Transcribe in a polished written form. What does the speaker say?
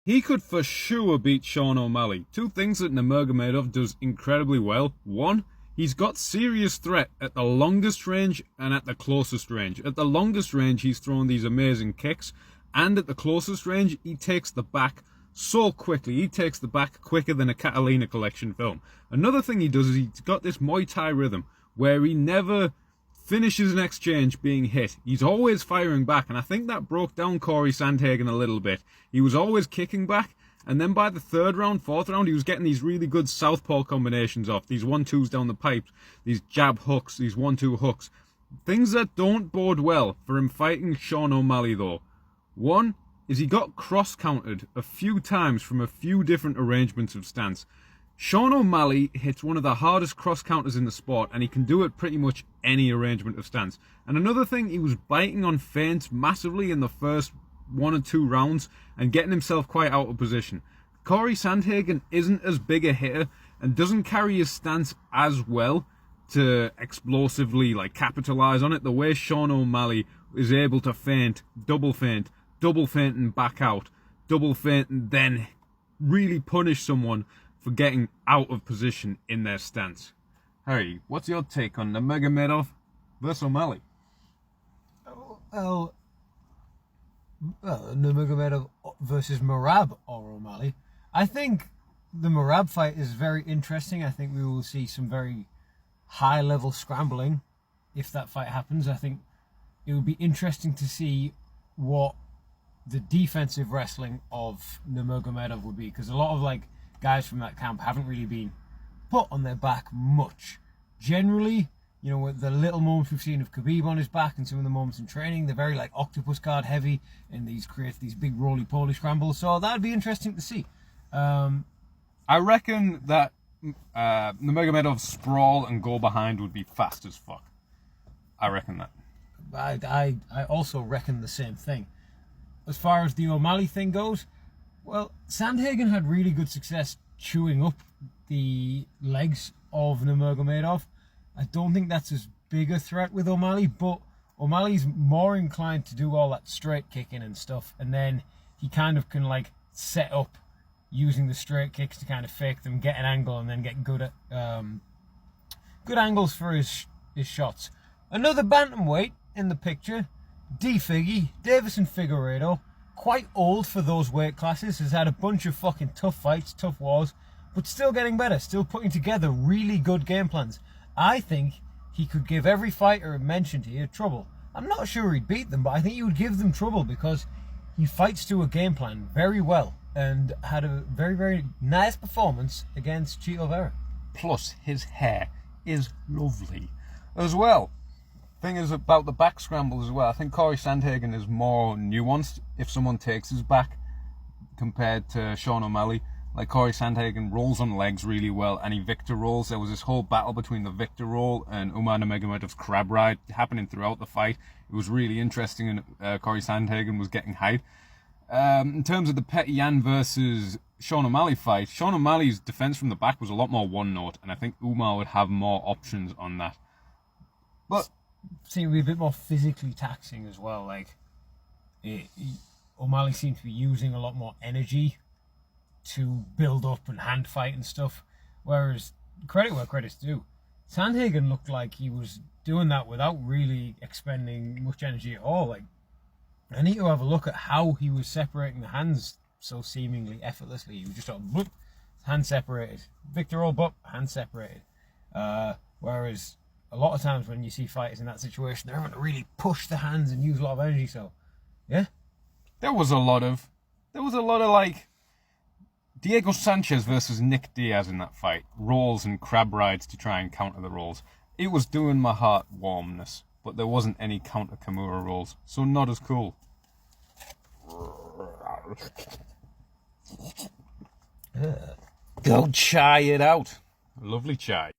He could for sure beat Sean O'Malley. Two things that Nurmagomedov does incredibly well. One, he's got serious threat at the longest range and at the closest range. At the longest range, he's thrown these amazing kicks, and at the closest range, he takes the back so quickly. He takes the back quicker than a Catalina collection film. Another thing he does is he's got this Muay Thai rhythm where he never finishes an exchange being hit. He's always firing back, and I think that broke down Corey Sandhagen a little bit. He was always kicking back, and then by the third round, fourth round, he was getting these really good southpaw combinations off, these 1-2s down the pipes, these jab hooks, these 1-2 hooks. Things that don't bode well for him fighting Sean O'Malley, though. One is he got cross-countered a few times from a few different arrangements of stance. Sean O'Malley hits one of the hardest cross-counters in the sport, and he can do it pretty much any arrangement of stance. And another thing, he was biting on feints massively in the first 1 or 2 rounds and getting himself quite out of position. Corey Sandhagen isn't as big a hitter and doesn't carry his stance as well to explosively capitalize on it the way Sean O'Malley is able to feint and back out, double feint and then really punish someone for getting out of position in their stance. Harry, what's your take on Nurmagomedov versus O'Malley? Well, Nurmagomedov versus Merab or O'Malley. I think the Merab fight is very interesting. I think we will see some very high-level scrambling if that fight happens. I think it would be interesting to see what the defensive wrestling of Nurmagomedov would be, because a lot of guys from that camp haven't really been put on their back much. Generally, with the little moments we've seen of Khabib on his back and some of the moments in training, they're very octopus guard heavy and create these big roly-poly scrambles. So that'd be interesting to see. I reckon that Nurmagomedov's sprawl and go behind would be fast as fuck. I reckon that. I also reckon the same thing. As far as the O'Malley thing goes, well, Sandhagen had really good success chewing up the legs of Nurmagomedov. I don't think that's as big a threat with O'Malley, but O'Malley's more inclined to do all that straight kicking and stuff, and then he kind of can set up using the straight kicks to kind of fake them, get an angle, and then get good at good angles for his shots. Another bantamweight in the picture, D-Figgy, Davison Figueiredo, quite old for those weight classes, has had a bunch of fucking tough fights, tough wars, but still getting better, still putting together really good game plans. I think he could give every fighter mentioned here trouble. I'm not sure he'd beat them, but I think he would give them trouble because he fights to a game plan very well and had a very, very nice performance against Chito Vera. Plus, his hair is lovely as well. Thing is about the back scramble as well. I think Corey Sandhagen is more nuanced if someone takes his back compared to Sean O'Malley. Corey Sandhagen rolls on legs really well, and he Victor rolls. There was this whole battle between the Victor roll and Umar Nurmagomedov's crab ride happening throughout the fight. It was really interesting, and Corey Sandhagen was getting hype. In terms of the Petty Yan versus Sean O'Malley fight, Sean O'Malley's defense from the back was a lot more one-note, and I think Umar would have more options on that. But seemed to be a bit more physically taxing as well. O'Malley seemed to be using a lot more energy to build up and hand fight and stuff, whereas credit where credit's due, Sandhagen looked like he was doing that without really expending much energy at all. I need to have a look at how he was separating the hands so seemingly effortlessly. He was just bloop, hand separated, Victor roll, boop, hand separated. Whereas a lot of times when you see fighters in that situation, they're having to really push the hands and use a lot of energy. So, yeah, there was a lot of Diego Sanchez versus Nick Diaz in that fight. Rolls and crab rides to try and counter the rolls. It was doing my heart warmness, but there wasn't any counter Kimura rolls, so not as cool. Go chai it out. Lovely chai.